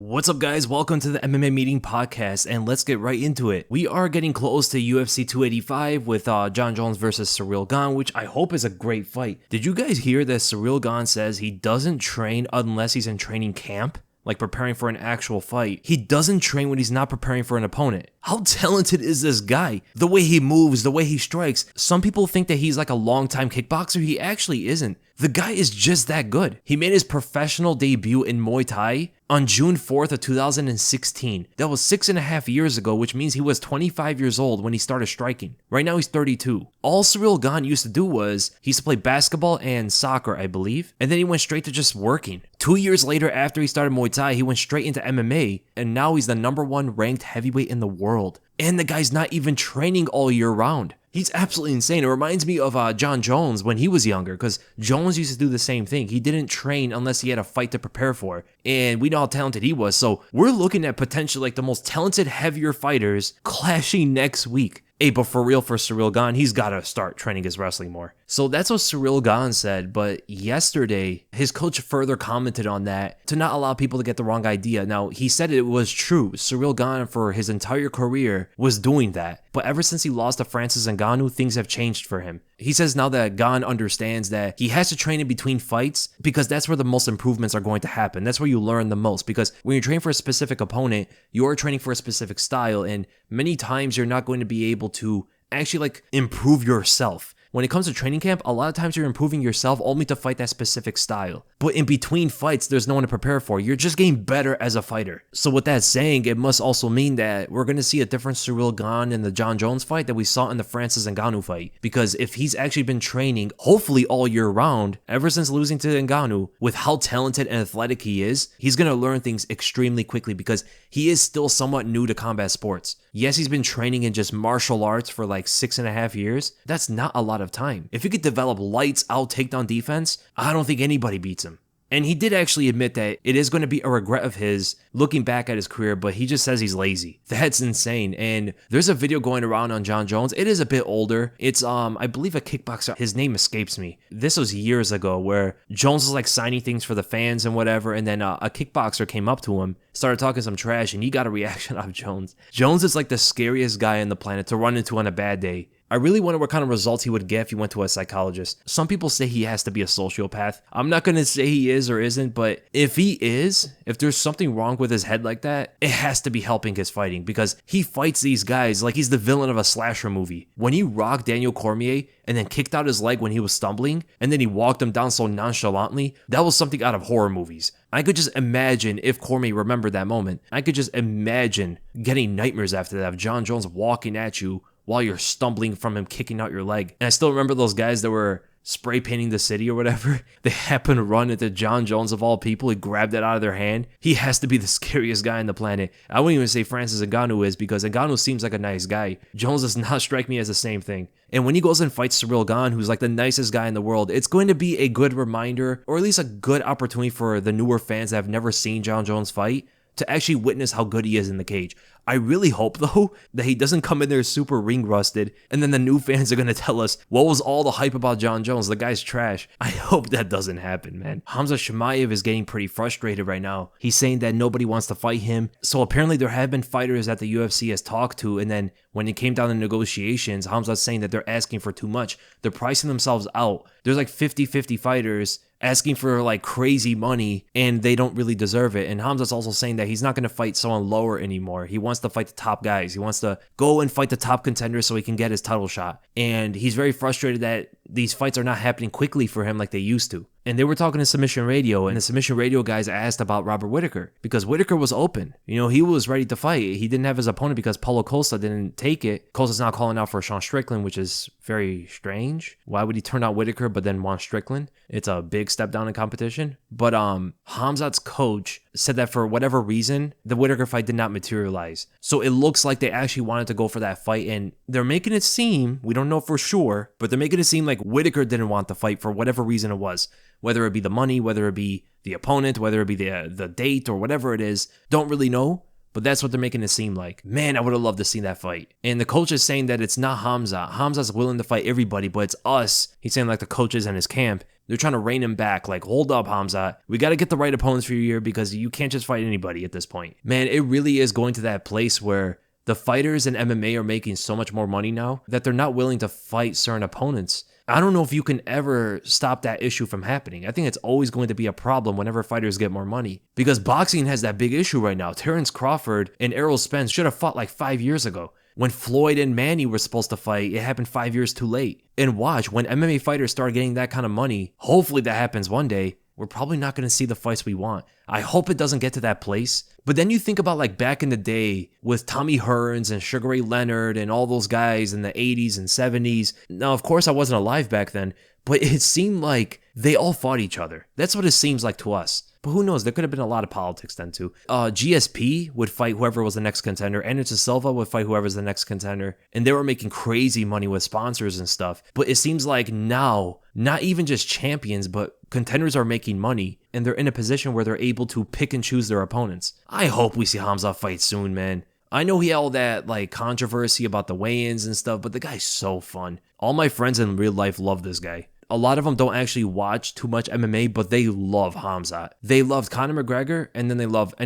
What's up, guys? Welcome to the MMA Meeting Podcast, and let's get right into it. We are getting close to UFC 285 with Jon Jones versus Ciryl Gane, which I hope is a great fight. Did you guys hear that Ciryl Gane says he doesn't train unless he's in training camp? Like preparing for an actual fight. He doesn't train when he's not preparing for an opponent. How talented is this guy? The way he moves, the way he strikes. Some people think that he's like a long-time kickboxer. He actually isn't. The guy is just that good. He made his professional debut in Muay Thai on June 4th of 2016. That was 6.5 years ago, which means he was 25 years old when he started striking. Right now he's 32. All Ciryl Gane used to do was, he used to play basketball and soccer, I believe, and then he went straight to just working. 2 years later, after he started Muay Thai, he went straight into MMA, and now he's the #1 ranked heavyweight in the world. And the guy's not even training all year round. He's absolutely insane. It reminds me of Jon Jones when he was younger, because Jones used to do the same thing. He didn't train unless he had a fight to prepare for, and we know how talented he was. So we're looking at potentially like the most talented, heavier fighters clashing next week. Hey, but for real, for Ciryl Gane, he's got to start training his wrestling more. So that's what Ciryl Gane said, but yesterday, his coach further commented on that to not allow people to get the wrong idea. Now, he said it was true. Ciryl Gane, for his entire career, was doing that. But ever since he lost to Francis Ngannou, things have changed for him. He says now that Gane understands that he has to train in between fights because that's where the most improvements are going to happen. That's where you learn the most, because when you train for a specific opponent, you're training for a specific style, and many times you're not going to be able to actually like improve yourself. When it comes to training camp, a lot of times you're improving yourself only to fight that specific style. But in between fights, there's no one to prepare for. You're just getting better as a fighter. So with that saying, it must also mean that we're going to see a different Ciryl Gane in the Jon Jones fight that we saw in the Francis Ngannou fight. Because if he's actually been training, hopefully all year round, ever since losing to Ngannou, with how talented and athletic he is, he's going to learn things extremely quickly because he is still somewhat new to combat sports. Yes, he's been training in just martial arts for like 6.5 years. That's not a lot of time. If he could develop lights out takedown defense, I don't think anybody beats him. And he did actually admit that it is going to be a regret of his looking back at his career, but he just says he's lazy. That's insane. And there's a video going around on Jon Jones. It is a bit older. It's, I believe a kickboxer. His name escapes me. This was years ago where Jones was like signing things for the fans and whatever. And then a kickboxer came up to him, started talking some trash, and he got a reaction out of Jones. Jones is like the scariest guy on the planet to run into on a bad day. I really wonder what kind of results he would get if he went to a psychologist. Some people say he has to be a sociopath. I'm not going to say he is or isn't, but if he is, if there's something wrong with his head like that, it has to be helping his fighting, because he fights these guys like he's the villain of a slasher movie. When he rocked Daniel Cormier and then kicked out his leg when he was stumbling, and then he walked him down so nonchalantly, that was something out of horror movies. I could just imagine if Cormier remembered that moment. I could just imagine getting nightmares after that of Jon Jones walking at you while you're stumbling from him kicking out your leg. And I still remember those guys that were spray painting the city or whatever. They happened to run into Jon Jones of all people. He grabbed it out of their hand. He has to be the scariest guy on the planet. I wouldn't even say Francis Ngannou is, because Ngannou seems like a nice guy. Jones does not strike me as the same thing. And when he goes and fights Ciryl Gane, who's like the nicest guy in the world, it's going to be a good reminder, or at least a good opportunity for the newer fans that have never seen Jon Jones fight to actually witness how good he is in the cage. I really hope, though, that he doesn't come in there super ring rusted, and then the new fans are going to tell us, what was all the hype about Jon Jones? The guy's trash. I hope that doesn't happen, man. Khamzat Chimaev is getting pretty frustrated right now. He's saying that nobody wants to fight him. So apparently there have been fighters that the UFC has talked to, and then when it came down to negotiations, Khamzat's saying that they're asking for too much. They're pricing themselves out. There's like 50-50 fighters asking for like crazy money, and they don't really deserve it. And Khamzat's also saying that he's not going to fight someone lower anymore. He wants to fight the top guys. He wants to go and fight the top contenders so he can get his title shot. And he's very frustrated that these fights are not happening quickly for him like they used to. And they were talking to Submission Radio, and the Submission Radio guys asked about Robert Whittaker, because Whittaker was open. You know, he was ready to fight. He didn't have his opponent because Paulo Costa didn't take it. Costa's not calling out for Sean Strickland, which is very strange. Why would he turn out Whittaker but then want Strickland? It's a big step down in competition. But Khamzat's coach said that for whatever reason, the Whittaker fight did not materialize. So it looks like they actually wanted to go for that fight, and they're making it seem, we don't know for sure, but they're making it seem like Whittaker didn't want the fight for whatever reason it was. Whether it be the money, whether it be the opponent, whether it be the date or whatever it is, don't really know. but that's what they're making it seem like. Man, I would have loved to see that fight. And the coach is saying that it's not Khamzat. Khamzat's willing to fight everybody, but it's us. He's saying like the coaches and his camp. They're trying to rein him back, like, hold up, Khamzat. We got to get the right opponents for you because you can't just fight anybody at this point. Man, it really is going to that place where the fighters in MMA are making so much more money now that they're not willing to fight certain opponents. I don't know if you can ever stop that issue from happening. I think it's always going to be a problem whenever fighters get more money. Because boxing has that big issue right now. Terrence Crawford and Errol Spence should have fought like 5 years ago. When Floyd and Manny were supposed to fight, it happened 5 years too late. And watch, when MMA fighters start getting that kind of money, hopefully that happens one day, we're probably not going to see the fights we want. I hope it doesn't get to that place. But then you think about like back in the day with Tommy Hearns and Sugar Ray Leonard and all those guys in the 80s and 70s. Now, of course, I wasn't alive back then, but it seemed like they all fought each other. That's what it seems like to us. But who knows? There could have been a lot of politics then too. GSP would fight whoever was the next contender. Anderson Silva would fight whoever's the next contender. And they were making crazy money with sponsors and stuff. But it seems like now, not even just champions, but contenders are making money. And they're in a position where they're able to pick and choose their opponents. I hope we see Khamzat fight soon, man. I know he had all that like controversy about the weigh-ins and stuff, but the guy's so fun. All my friends in real life love this guy. A lot of them don't actually watch too much MMA, but they love Khamzat. They loved Conor McGregor, and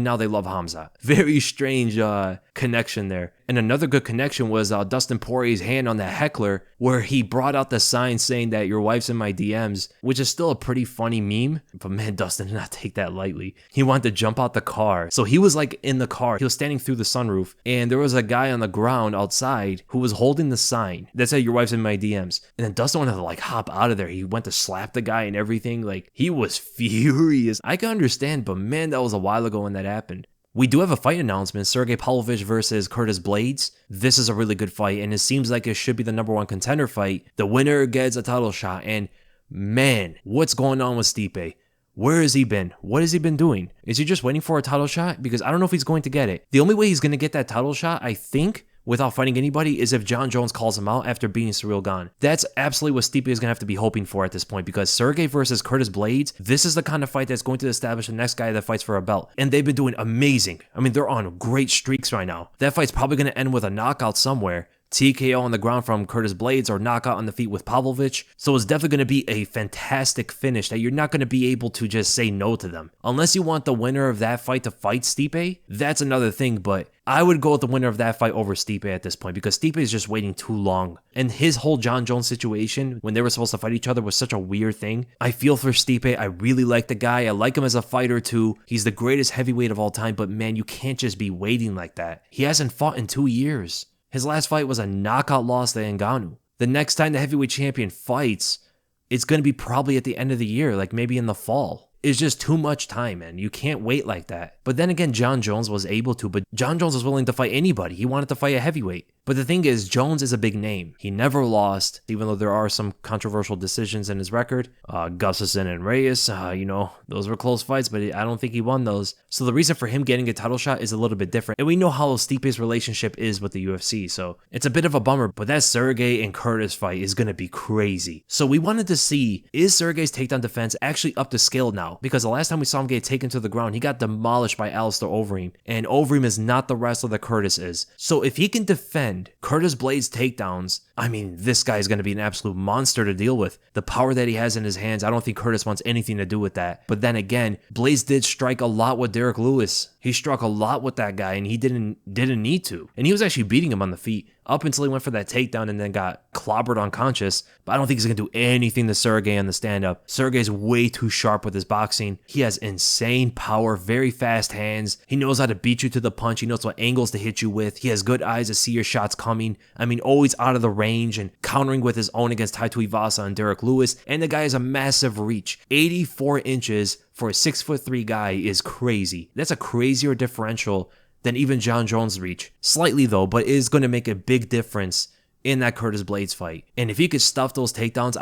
now they love Khamzat. Very strange connection there. And another good connection was Dustin Poirier's hand on that heckler, where he brought out the sign saying that your wife's in my DMs, which is still a pretty funny meme. But man, Dustin did not take that lightly. He wanted to jump out the car. So he was like in the car. He was standing through the sunroof, and there was a guy on the ground outside who was holding the sign that said your wife's in my DMs. And then Dustin wanted to like hop out of there. He went to slap the guy and everything. Like, he was furious. I can understand, but man, that was a while ago when that happened. We do have a fight announcement, Sergei Pavlovich versus Curtis Blaydes. This is a really good fight, and it seems like it should be the #1 contender fight. The winner gets a title shot, and man, what's going on with Stipe? Where has he been? What has he been doing? Is he just waiting for a title shot? Because I don't know if he's going to get it. The only way he's going to get that title shot, I think, without fighting anybody, is if Jon Jones calls him out after beating Ciryl Gane. That's absolutely what Stipe is going to have to be hoping for at this point, because Sergei versus Curtis Blaydes, this is the kind of fight that's going to establish the next guy that fights for a belt. And they've been doing amazing. I mean, they're on great streaks right now. That fight's probably going to end with a knockout somewhere. TKO on the ground from Curtis Blaydes or knockout on the feet with Pavlovich. So it's definitely going to be a fantastic finish that you're not going to be able to just say no to them. Unless you want the winner of that fight to fight Stipe, that's another thing, but I would go with the winner of that fight over Stipe at this point because Stipe is just waiting too long. And his whole Jon Jones situation when they were supposed to fight each other was such a weird thing. I feel for Stipe. I really like the guy. I like him as a fighter too. He's the greatest heavyweight of all time, but man, you can't just be waiting like that. He hasn't fought in 2 years. His last fight was a knockout loss to Ngannou. The next time the heavyweight champion fights, it's going to be probably at the end of the year, like maybe in the fall. It's just too much time, man. You can't wait like that. But then again, Jon Jones was able to, but Jon Jones was willing to fight anybody. He wanted to fight a heavyweight. But the thing is, Jones is a big name. He never lost, even though there are some controversial decisions in his record. Gustafsson and Reyes, those were close fights, but I don't think he won those. So the reason for him getting a title shot is a little bit different. And we know how Stipe's relationship is with the UFC, so it's a bit of a bummer. But that Sergei and Curtis fight is going to be crazy. So we wanted to see, is Sergei's takedown defense actually up to scale now? Because the last time we saw him get taken to the ground, he got demolished by Alistair Overeem. And Overeem is not the wrestler that Curtis is. So if he can defend Curtis Blaydes' takedowns, I mean, this guy is going to be an absolute monster to deal with. The power that he has in his hands, I don't think Curtis wants anything to do with that. But then again, Blaydes did strike a lot with Derek Lewis. He struck a lot with that guy, and he didn't need to. And he was actually beating him on the feet up until he went for that takedown and then got clobbered unconscious. But I don't think he's going to do anything to Sergei on the stand-up. Sergei's way too sharp with his boxing. He has insane power, very fast hands. He knows how to beat you to the punch. He knows what angles to hit you with. He has good eyes to see your shots coming. I mean, always out of the range and countering with his own against Tai Tuivasa and Derek Lewis. And the guy has a massive reach. 84 inches for a 6'3" guy is crazy. That's a crazier differential than even Jon Jones' reach. Slightly though, but it is going to make a big difference in that Curtis Blaydes fight. And if he could stuff those takedowns,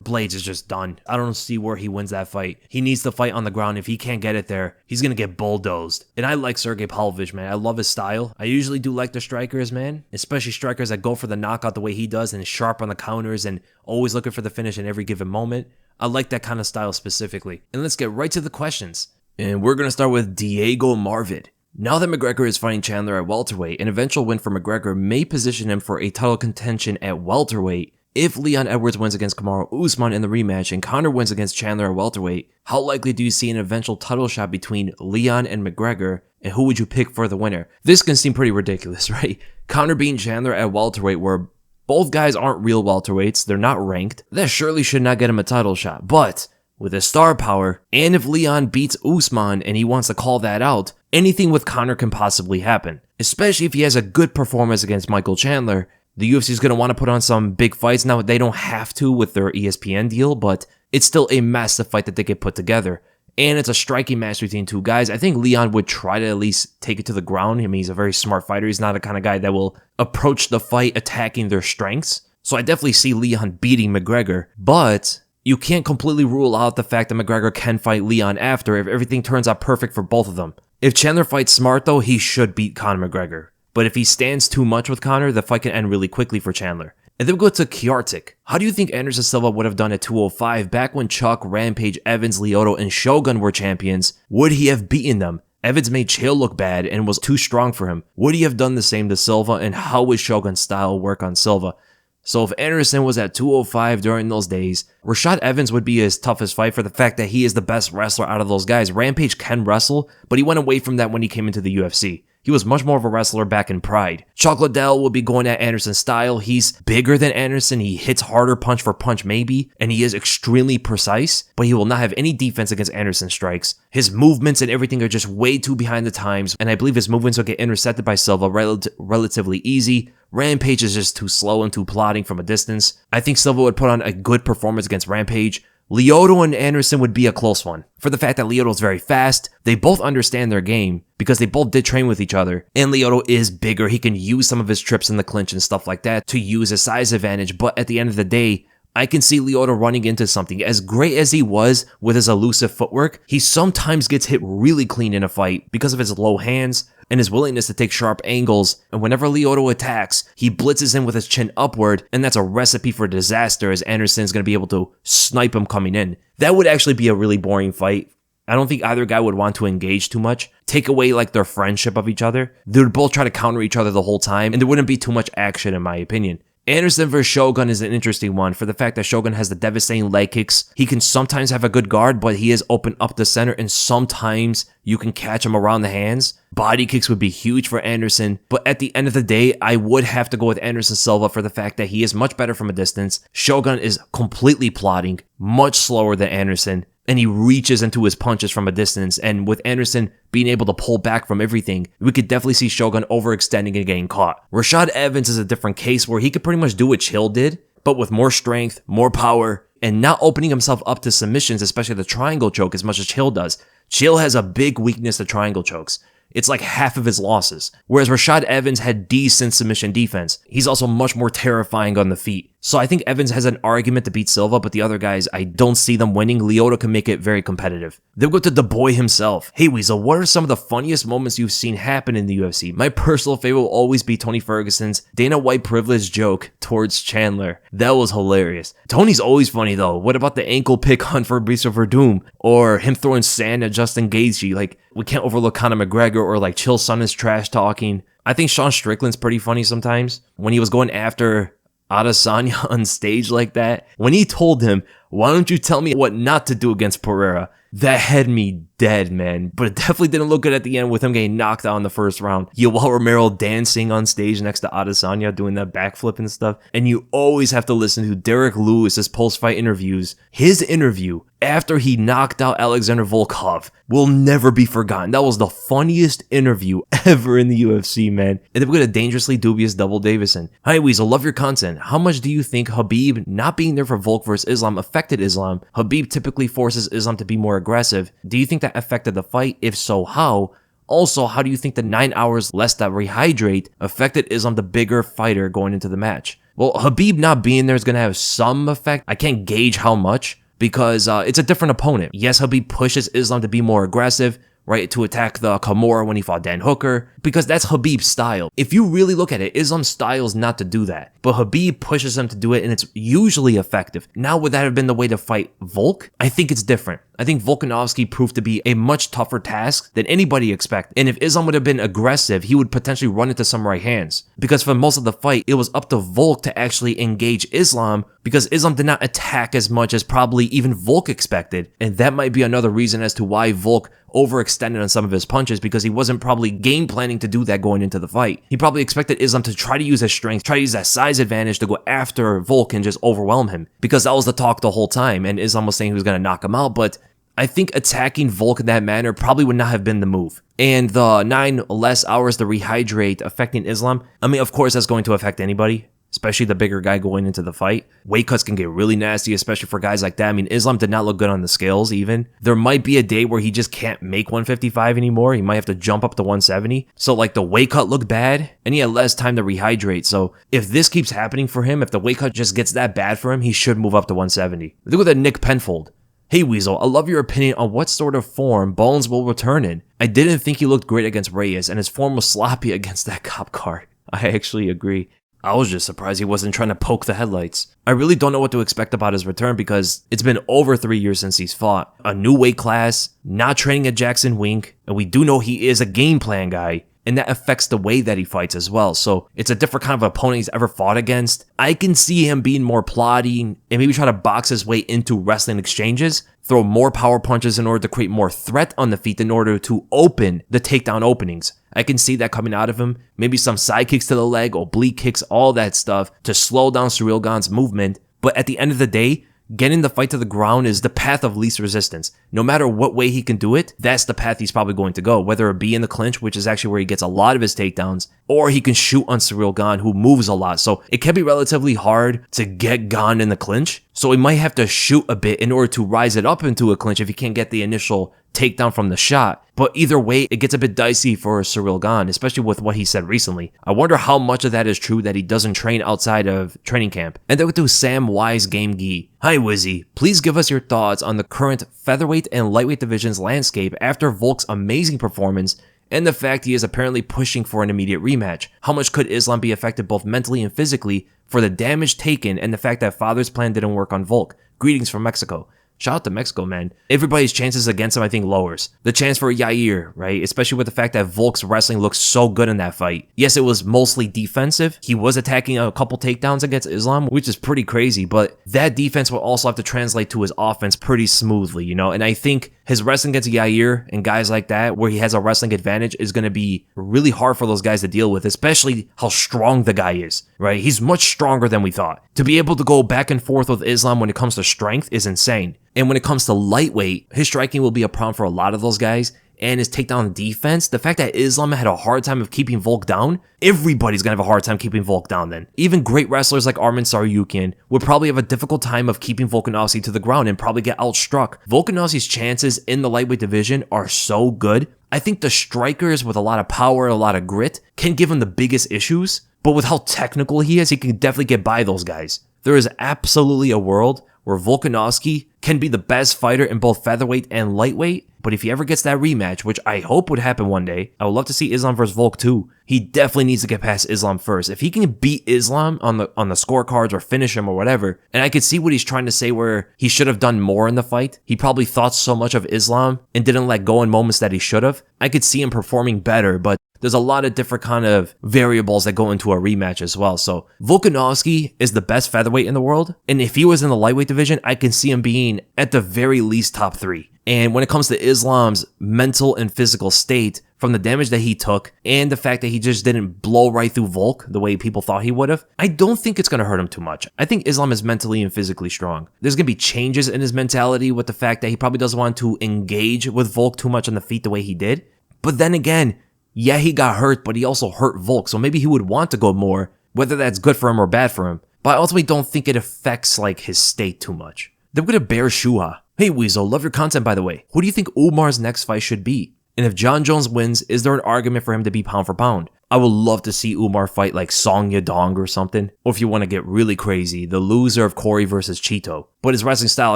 Blaydes is just done. I don't see where he wins that fight. He needs to fight on the ground. If he can't get it there, he's going to get bulldozed. And I like Sergei Pavlovich, man. I love his style. I usually do like the strikers, man. Especially strikers that go for the knockout the way he does and is sharp on the counters and always looking for the finish in every given moment. I like that kind of style specifically. And let's get right to the questions. And we're going to start with Diego Marvid. Now that McGregor is fighting Chandler at welterweight, an eventual win for McGregor may position him for a title contention at welterweight. If Leon Edwards wins against Kamaru Usman in the rematch and Conor wins against Chandler at welterweight, how likely do you see an eventual title shot between Leon and McGregor, and who would you pick for the winner? This can seem pretty ridiculous, right? Conor beating Chandler at welterweight, where both guys aren't real welterweights, they're not ranked, that surely should not get him a title shot. But with his star power, and if Leon beats Usman and he wants to call that out, anything with Conor can possibly happen. Especially if he has a good performance against Michael Chandler. The UFC is going to want to put on some big fights. Now, they don't have to with their ESPN deal, but it's still a massive fight that they could put together. And it's a striking match between two guys. I think Leon would try to at least take it to the ground. I mean, he's a very smart fighter. He's not the kind of guy that will approach the fight attacking their strengths. So I definitely see Leon beating McGregor, but you can't completely rule out the fact that McGregor can fight Leon after if everything turns out perfect for both of them. If Chandler fights smart, though, he should beat Conor McGregor. But if he stands too much with Conor, the fight can end really quickly for Chandler. And then we go to Kiartik. How do you think Anderson Silva would have done at 205 back when Chuck, Rampage, Evans, Lyoto, and Shogun were champions? Would he have beaten them? Evans made Chael look bad and was too strong for him. Would he have done the same to Silva, and how would Shogun's style work on Silva? So if Anderson was at 205 during those days, Rashad Evans would be his toughest fight for the fact that he is the best wrestler out of those guys. Rampage can wrestle, but he went away from that when he came into the UFC. He was much more of a wrestler back in Pride. Chuck Liddell will be going at Anderson's style. He's bigger than Anderson. He hits harder punch for punch maybe, and he is extremely precise, but he will not have any defense against Anderson's strikes. His movements and everything are just way too behind the times, and I believe his movements will get intercepted by Silva relatively easy. Rampage is just too slow and too plodding from a distance. I think Silva would put on a good performance against Rampage. Lyoto and Anderson would be a close one. For the fact that Lyoto is very fast, they both understand their game because they both did train with each other. And Lyoto is bigger. He can use some of his trips in the clinch and stuff like that to use a size advantage. But at the end of the day, I can see Lyoto running into something. As great as he was with his elusive footwork, he sometimes gets hit really clean in a fight because of his low hands and his willingness to take sharp angles. And whenever Lyoto attacks, he blitzes in with his chin upward, and that's a recipe for disaster as Anderson's going to be able to snipe him coming in. That would actually be a really boring fight. I don't think either guy would want to engage too much, take away like their friendship of each other. They would both try to counter each other the whole time, and there wouldn't be too much action in my opinion. Anderson vs. Shogun is an interesting one for the fact that Shogun has the devastating leg kicks. He can sometimes have a good guard, but he is open up the center, and sometimes you can catch him around the hands. Body kicks would be huge for Anderson, but at the end of the day, I would have to go with Anderson Silva for the fact that he is much better from a distance. Shogun is completely plodding, much slower than Anderson, and he reaches into his punches from a distance. And with Anderson being able to pull back from everything, we could definitely see Shogun overextending and getting caught. Rashad Evans is a different case where he could pretty much do what Chael did, but with more strength, more power, and not opening himself up to submissions, especially the triangle choke as much as Chael does. Chael has a big weakness to triangle chokes. It's like half of his losses. Whereas Rashad Evans had decent submission defense. He's also much more terrifying on the feet. So I think Evans has an argument to beat Silva, but the other guys, I don't see them winning. Lyoto can make it very competitive. Then we'll go to the boy himself. Hey Weasel, what are some of the funniest moments you've seen happen in the UFC? My personal favorite will always be Tony Ferguson's Dana White privilege joke towards Chandler. That was hilarious. Tony's always funny though. What about the ankle pick on Fabricio Verdum? Or him throwing sand at Justin Gaethje? Like, we can't overlook Conor McGregor or like Chael Sonnen's trash talking. I think Sean Strickland's pretty funny sometimes. When he was going after Adesanya on stage like that, when he told him, why don't you tell me what not to do against Pereira? That had me dead, man. But it definitely didn't look good at the end with him getting knocked out in the first round. Yoel Romero dancing on stage next to Adesanya doing that backflip and stuff. And you always have to listen to Derek Lewis's post-fight interviews. His interview after he knocked out Alexander Volkov will never be forgotten. That was the funniest interview ever in the UFC, man. And then we got a dangerously dubious Double Davison. Hi Weasel, love your content. How much do you think Khabib not being there for Volk versus Islam affected Islam? Khabib typically forces Islam to be more aggressive. Do you think that affected the fight? If so, how? Also, how do you think the 9 hours less that rehydrate affected Islam, the bigger fighter, going into the match? Well, Khabib not being there is going to have some effect. I can't gauge how much because it's a different opponent. Yes, Khabib pushes Islam to be more aggressive, right? To attack the Kamaru when he fought Dan Hooker, because that's Khabib's style. If you really look at it, Islam's style is not to do that, but Khabib pushes him to do it, and it's usually effective. Now, would that have been the way to fight Volk? I think it's different. I think Volkanovski proved to be a much tougher task than anybody expected. And if Islam would have been aggressive, he would potentially run into some right hands. Because for most of the fight, it was up to Volk to actually engage Islam, because Islam did not attack as much as probably even Volk expected. And that might be another reason as to why Volk overextended on some of his punches, because he wasn't probably game planning to do that going into the fight. He probably expected Islam to try to use his strength, try to use that size advantage to go after Volk and just overwhelm him, because that was the talk the whole time, and Islam was saying he was going to knock him out, but I think attacking Volk in that manner probably would not have been the move. And the 9 less hours to rehydrate affecting Islam, I mean, of course that's going to affect anybody, especially the bigger guy going into the fight. Weight cuts can get really nasty, especially for guys like that. I mean, Islam did not look good on the scales even. There might be a day where he just can't make 155 anymore. He might have to jump up to 170. So like the weight cut looked bad and he had less time to rehydrate. So if this keeps happening for him, if the weight cut just gets that bad for him, he should move up to 170. Look at that Nick Penfold. Hey Weasel, I love your opinion on what sort of form Bones will return in. I didn't think he looked great against Reyes, and his form was sloppy against that cop car. I actually agree. I was just surprised he wasn't trying to poke the headlights. I really don't know what to expect about his return, because it's been over 3 years since he's fought. A new weight class, not training at Jackson Wink, and we do know he is a game plan guy, and that affects the way that he fights as well. So it's a different kind of opponent he's ever fought against. I can see him being more plotting and maybe try to box his way into wrestling exchanges, throw more power punches in order to create more threat on the feet in order to open the takedown openings. I can see that coming out of him. Maybe some side kicks to the leg, oblique kicks, all that stuff to slow down Ciryl Gane's movement. But at the end of the day, getting the fight to the ground is the path of least resistance. No matter what way he can do it, that's the path he's probably going to go. Whether it be in the clinch, which is actually where he gets a lot of his takedowns, or he can shoot on Ciryl Gane, who moves a lot. So it can be relatively hard to get Gane in the clinch. So he might have to shoot a bit in order to rise it up into a clinch if he can't get the initial takedown from the shot. But either way, it gets a bit dicey for Ciryl Gane, especially with what he said recently. I wonder how much of that is true that he doesn't train outside of training camp. And then we do Sam Wise Game Gee. Hi Wizzy, please give us your thoughts on the current featherweight and lightweight divisions landscape after Volk's amazing performance and the fact he is apparently pushing for an immediate rematch. How much could Islam be affected both mentally and physically for the damage taken and the fact that Father's plan didn't work on Volk? Greetings from Mexico. Shout out to Mexico, man. Everybody's chances against him, I think, lowers. The chance for Yair, right? Especially with the fact that Volk's wrestling looks so good in that fight. Yes, it was mostly defensive. He was attacking a couple takedowns against Islam, which is pretty crazy, but that defense will also have to translate to his offense pretty smoothly, you know? And I think his wrestling against Yair and guys like that, where he has a wrestling advantage, is going to be really hard for those guys to deal with, especially how strong the guy is, right? He's much stronger than we thought. To be able to go back and forth with Islam when it comes to strength is insane. And when it comes to lightweight, his striking will be a problem for a lot of those guys. And his takedown defense, the fact that Islam had a hard time of keeping Volk down, everybody's gonna have a hard time keeping Volk down then. Even great wrestlers like Arman Tsarukyan would probably have a difficult time of keeping Volkanovski to the ground and probably get outstruck. Volkanovski's chances in the lightweight division are so good. I think the strikers with a lot of power, a lot of grit, can give him the biggest issues. But with how technical he is, he can definitely get by those guys. There is absolutely a world where Volkanovski can be the best fighter in both featherweight and lightweight, but if he ever gets that rematch, which I hope would happen one day, I would love to see Islam versus Volk too. He definitely needs to get past Islam first. If he can beat Islam on the scorecards or finish him or whatever, and I could see what he's trying to say where he should have done more in the fight. He probably thought so much of Islam and didn't let go in moments that he should have. I could see him performing better, but there's a lot of different kind of variables that go into a rematch as well. So Volkanovski is the best featherweight in the world. And if he was in the lightweight division, I can see him being at the very least top 3. And when it comes to Islam's mental and physical state, from the damage that he took and the fact that he just didn't blow right through Volk the way people thought he would have, I don't think it's going to hurt him too much. I think Islam is mentally and physically strong. There's going to be changes in his mentality with the fact that he probably doesn't want to engage with Volk too much on the feet the way he did. But then again, yeah, he got hurt, but he also hurt Volk, so maybe he would want to go more, whether that's good for him or bad for him. But I ultimately don't think it affects like his state too much. Then we're going to Bear Shuha. Hey Weasel, love your content by the way. Who do you think Umar's next fight should be? And if Jon Jones wins, is there an argument for him to be pound for pound? I would love to see Umar fight like Song Yadong or something. Or if you want to get really crazy, the loser of Corey versus Cheeto. But his wrestling style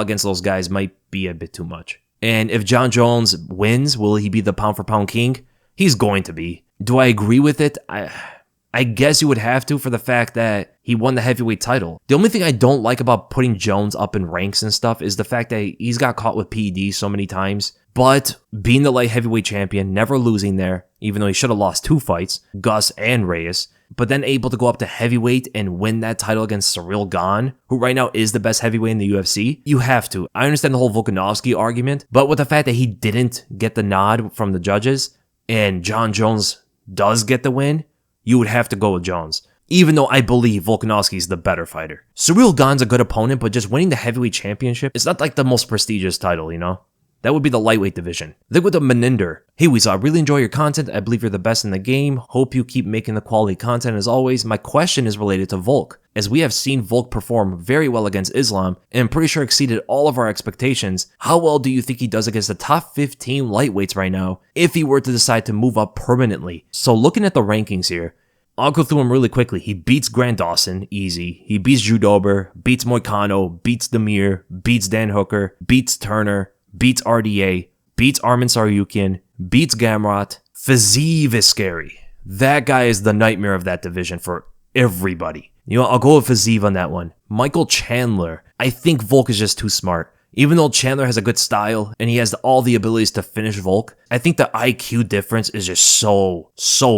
against those guys might be a bit too much. And if Jon Jones wins, will he be the pound for pound king? He's going to be. Do I agree with it? I guess you would have to for the fact that he won the heavyweight title. The only thing I don't like about putting Jones up in ranks and stuff is the fact that he's got caught with PEDs so many times. But being the light heavyweight champion, never losing there, even though he should have lost 2 fights, Gus and Reyes, but then able to go up to heavyweight and win that title against Ciryl Gane, who right now is the best heavyweight in the UFC, you have to. I understand the whole Volkanovski argument, but with the fact that he didn't get the nod from the judges, and Jon Jones does get the win, you would have to go with Jones. Even though I believe Volkanovski is the better fighter. Ciryl Gane's a good opponent, but just winning the heavyweight championship, it's not like the most prestigious title, you know? That would be the lightweight division. Then with the Meninder. Hey Weasel, I really enjoy your content. I believe you're the best in the game. Hope you keep making the quality content as always. My question is related to Volk. As we have seen Volk perform very well against Islam, and I'm pretty sure exceeded all of our expectations, how well do you think he does against the top 15 lightweights right now, if he were to decide to move up permanently? So looking at the rankings here, I'll go through them really quickly. He beats Grant Dawson, easy. He beats Drew Dober, beats Moicano, beats Demir, beats Dan Hooker, beats Turner, beats RDA, beats Arman Tsarukyan, beats Gamrot. Fiziev is scary. That guy is the nightmare of that division for everybody. You know, I'll go with Fiziev on that one. Michael Chandler. I think Volk is just too smart. Even though Chandler has a good style and he has all the abilities to finish Volk, I think the IQ difference is just so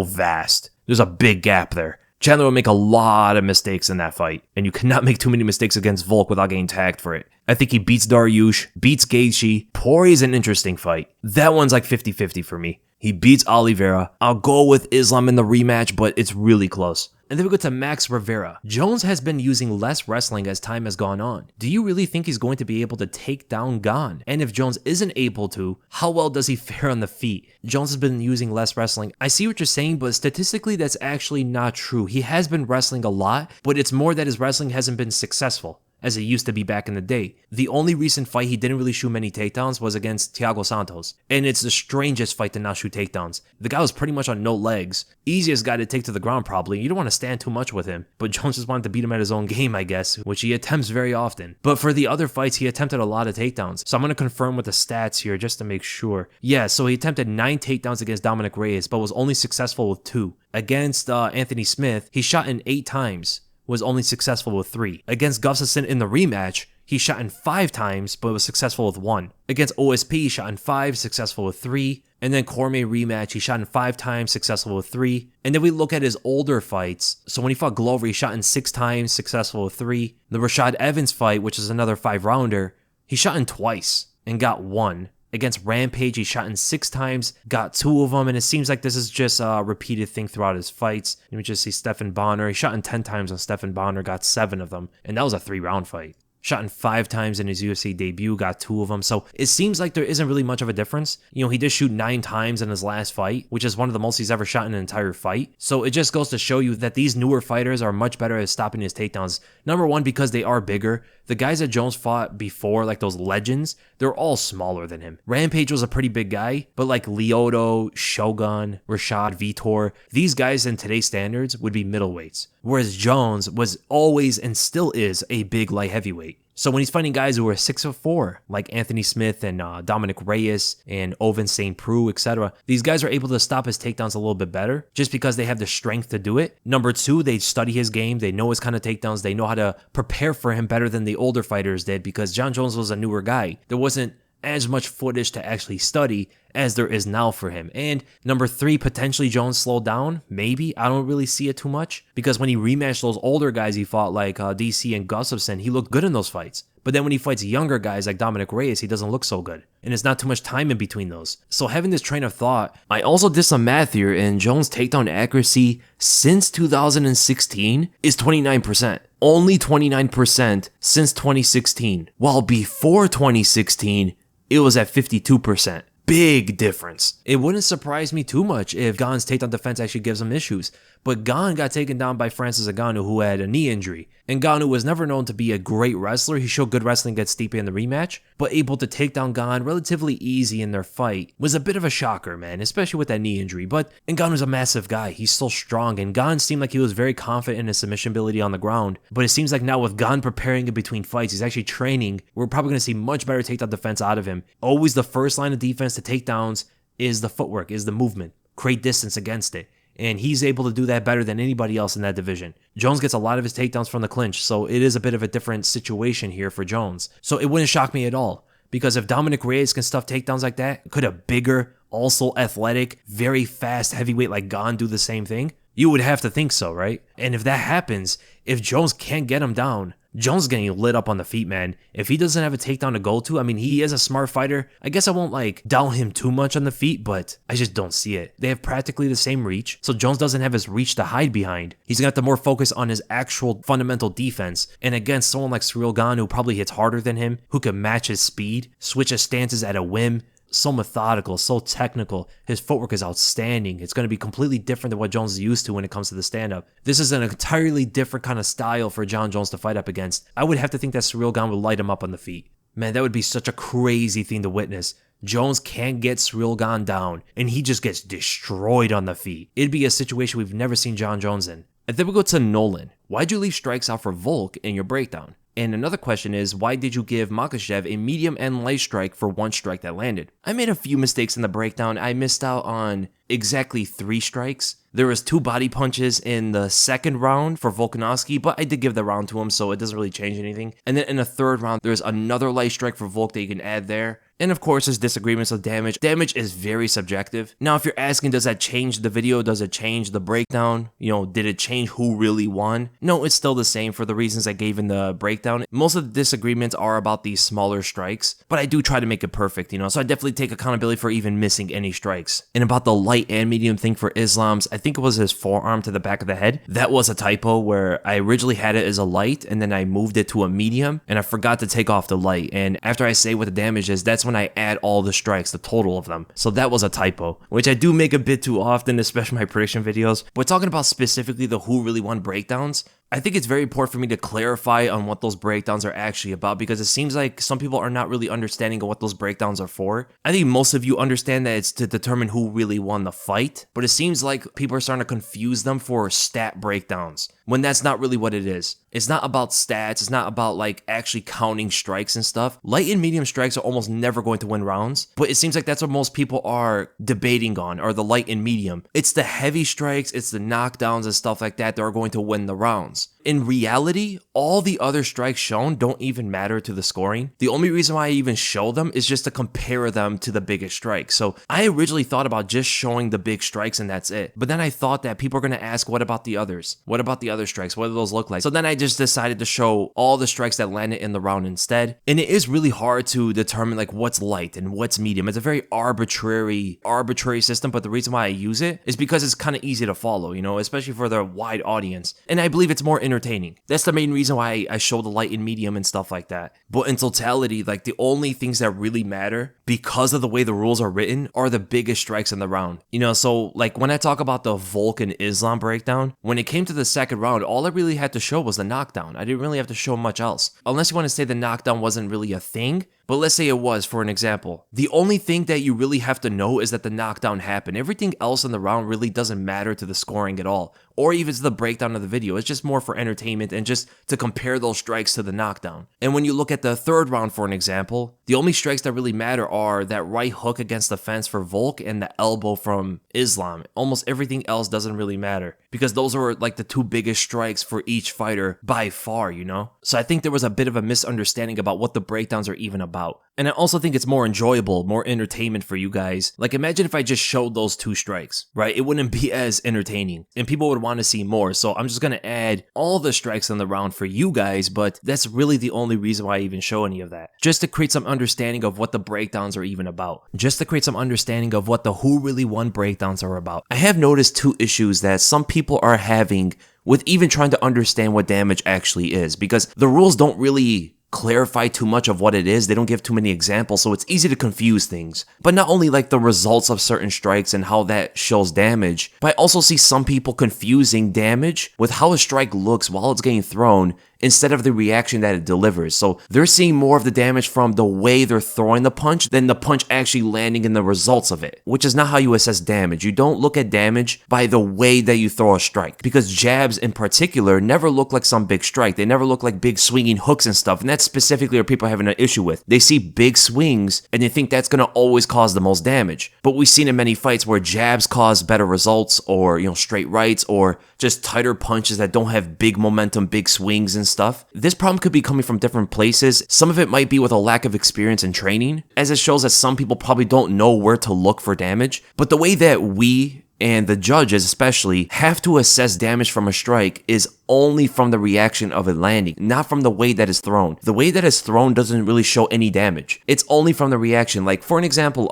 vast. There's a big gap there. Chandler will make a lot of mistakes in that fight, and you cannot make too many mistakes against Volk without getting tagged for it. I think he beats Dariush, beats Gaethje. Poirier's an interesting fight. That one's like 50-50 for me. He beats Oliveira. I'll go with Islam in the rematch, but it's really close. And then we go to Max Rivera. Jones has been using less wrestling as time has gone on. Do you really think he's going to be able to take down Gane? And if Jones isn't able to, how well does he fare on the feet? Jones has been using less wrestling. I see what you're saying, but statistically that's actually not true. He has been wrestling a lot, but it's more that his wrestling hasn't been successful as it used to be back in the day. The only recent fight he didn't really shoot many takedowns was against Thiago Santos. And it's the strangest fight to not shoot takedowns. The guy was pretty much on no legs. Easiest guy to take to the ground probably. You don't want to stand too much with him. But Jones just wanted to beat him at his own game, I guess, which he attempts very often. But for the other fights, he attempted a lot of takedowns. So I'm going to confirm with the stats here just to make sure. Yeah, so he attempted 9 takedowns against Dominic Reyes, but was only successful with 2. Against Anthony Smith, he shot in 8 times. Was only successful with 3. Against Gustafsson in the rematch, he shot in 5 times, but was successful with 1. Against OSP, he shot in 5, successful with 3. And then Cormier rematch, he shot in 5 times, successful with 3. And then we look at his older fights. So when he fought Glover, he shot in 6 times, successful with 3. The Rashad Evans fight, which is another 5-rounder, he shot in twice and got 1. Against Rampage, he shot in 6 times, got 2 of them, and it seems like this is just a repeated thing throughout his fights. Let me just see Stephan Bonner. He shot in 10 times on Stephan Bonner, got 7 of them, and that was a 3-round fight. Shot in 5 times in his UFC debut, got 2 of them. So it seems like there isn't really much of a difference. You know, he did shoot 9 times in his last fight, which is one of the most he's ever shot in an entire fight. So it just goes to show you that these newer fighters are much better at stopping his takedowns. Number one, because they are bigger. The guys that Jones fought before, like those legends, they're all smaller than him. Rampage was a pretty big guy, but like Lyoto, Shogun, Rashad, Vitor, these guys in today's standards would be middleweights. Whereas Jones was always and still is a big light heavyweight. So when he's fighting guys who are 6'4", like Anthony Smith and Dominic Reyes and Ovince St. Preux, etc., these guys are able to stop his takedowns a little bit better just because they have the strength to do it. Number 2, they study his game. They know his kind of takedowns. They know how to prepare for him better than the older fighters did because Jon Jones was a newer guy. There wasn't as much footage to actually study as there is now for him. And number 3, potentially Jones slowed down. Maybe. I don't really see it too much because when he rematched those older guys he fought like DC and Gustafsson, he looked good in those fights. But then when he fights younger guys like Dominic Reyes, he doesn't look so good. And it's not too much time in between those. So having this train of thought, I also did some math here, and Jones' takedown accuracy since 2016 is 29%. Only 29% since 2016. While before 2016, it was at 52%. big difference. It wouldn't surprise me too much if Gane's takedown defense actually gives him issues. But Gane got taken down by Francis Ngannou, who had a knee injury. And Ngannou was never known to be a great wrestler. He showed good wrestling against Stipe in the rematch, but able to take down Gane relatively easy in their fight was a bit of a shocker, man, especially with that knee injury. But Ngannou's a massive guy. He's so strong, and Gane seemed like he was very confident in his submission ability on the ground. But it seems like now with Gane preparing in between fights, he's actually training. We're probably going to see much better takedown defense out of him. Always the first line of defense to takedowns is the footwork, is the movement. Create distance against it. And he's able to do that better than anybody else in that division. Jones gets a lot of his takedowns from the clinch, so it is a bit of a different situation here for Jones. So it wouldn't shock me at all, because if Dominic Reyes can stuff takedowns like that, could a bigger, also athletic, very fast heavyweight like Gane do the same thing? You would have to think so, right? And if that happens, if Jones can't get him down, Jones is getting lit up on the feet, man. If he doesn't have a takedown to go to, I mean, he is a smart fighter. I guess I won't down him too much on the feet, but I just don't see it. They have practically the same reach, so Jones doesn't have his reach to hide behind. He's gonna have to more focus on his actual fundamental defense. And against someone like Ciryl Gane, who probably hits harder than him, who can match his speed, switch his stances at a whim, so methodical, so technical. His footwork is outstanding. It's going to be completely different than what Jones is used to when it comes to the stand-up. This is an entirely different kind of style for Jon Jones to fight up against. I would have to think that Ciryl Gane would light him up on the feet. Man, that would be such a crazy thing to witness. Jones can't get Ciryl Gane down, and he just gets destroyed on the feet. It'd be a situation we've never seen Jon Jones in. And then we go to Nolan. Why'd you leave strikes out for Volk in your breakdown? And another question is, why did you give Makhachev a medium and light strike for one strike that landed? I made a few mistakes in the breakdown. I missed out on exactly 3 strikes. There was 2 body punches in the second round for Volkanovski, but I did give the round to him, so it doesn't really change anything. And then in the third round, there's another light strike for Volk that you can add there. And of course, there's disagreements of damage. Damage is very subjective. Now, if you're asking, does that change the video? Does it change the breakdown? Did it change who really won? No, it's still the same for the reasons I gave in the breakdown. Most of the disagreements are about these smaller strikes, but I do try to make it perfect, so I definitely take accountability for even missing any strikes. And about the light and medium thing for Islam's, I think it was his forearm to the back of the head. That was a typo where I originally had it as a light, and then I moved it to a medium, and I forgot to take off the light. And after I say what the damage is, that's when I add all the strikes, the total of them. So that was a typo, which I do make a bit too often, especially my prediction videos. But talking about specifically the who really won breakdowns, I think it's very important for me to clarify on what those breakdowns are actually about, because it seems like some people are not really understanding of what those breakdowns are for. I think most of you understand that it's to determine who really won the fight, but it seems like people are starting to confuse them for stat breakdowns, when that's not really what it is. It's not about stats. It's not about actually counting strikes and stuff. Light and medium strikes are almost never going to win rounds, but it seems like that's what most people are debating on, are the light and medium. It's the heavy strikes, it's the knockdowns and stuff like that that are going to win the rounds. In reality, all the other strikes shown don't even matter to the scoring. The only reason why I even show them is just to compare them to the biggest strikes. So I originally thought about just showing the big strikes and that's it. But then I thought that people are going to ask, what about the others? What about the other strikes? What do those look like? So then I just decided to show all the strikes that landed in the round instead. And it is really hard to determine what's light and what's medium. It's a very arbitrary system, but the reason why I use it is because it's kind of easy to follow, especially for the wide audience. And I believe it's more entertaining. That's the main reason why I show the light and medium and stuff like that. But in totality, the only things that really matter because of the way the rules are written are the biggest strikes in the round. So when I talk about the Volk and Islam breakdown, when it came to the second round, all I really had to show was the knockdown. I didn't really have to show much else. Unless you want to say the knockdown wasn't really a thing, but let's say it was, for an example. The only thing that you really have to know is that the knockdown happened. Everything else in the round really doesn't matter to the scoring at all, or even to the breakdown of the video. It's just more for entertainment and just to compare those strikes to the knockdown. And when you look at the third round, for an example, the only strikes that really matter are that right hook against the fence for Volk and the elbow from Islam. Almost everything else doesn't really matter, because those are the 2 biggest strikes for each fighter by far, So I think there was a bit of a misunderstanding about what the breakdowns are even about. And I also think it's more enjoyable, more entertainment for you guys. Imagine if I just showed those 2 strikes, right? It wouldn't be as entertaining and people would want to see more. So I'm just going to add all the strikes in the round for you guys, but that's really the only reason why I even show any of that. Just to create some understanding of what the breakdowns are even about. Just to create some understanding of what the who really won breakdowns are about. I have noticed 2 issues that some people are having with even trying to understand what damage actually is, because the rules don't really clarify too much of what it is. They don't give too many examples, so it's easy to confuse things. But not only like the results of certain strikes and how that shows damage, but I also see some people confusing damage with how a strike looks while it's getting thrown instead of the reaction that it delivers. So they're seeing more of the damage from the way they're throwing the punch than the punch actually landing in the results of it, which is not how you assess damage. You don't look at damage by the way that you throw a strike, because jabs in particular never look like some big strike. They never look like big swinging hooks and stuff, and that's specifically what people are having an issue with. They see big swings and they think that's going to always cause the most damage. But we've seen in many fights where jabs cause better results, or straight rights, or just tighter punches that don't have big momentum, big swings and stuff. This problem could be coming from different places. Some of it might be with a lack of experience and training, as it shows that some people probably don't know where to look for damage. But the way that we and the judges especially have to assess damage from a strike is only from the reaction of it landing, not from the way that it's thrown. The way that it's thrown doesn't really show any damage. It's only from the reaction. Like, for an example,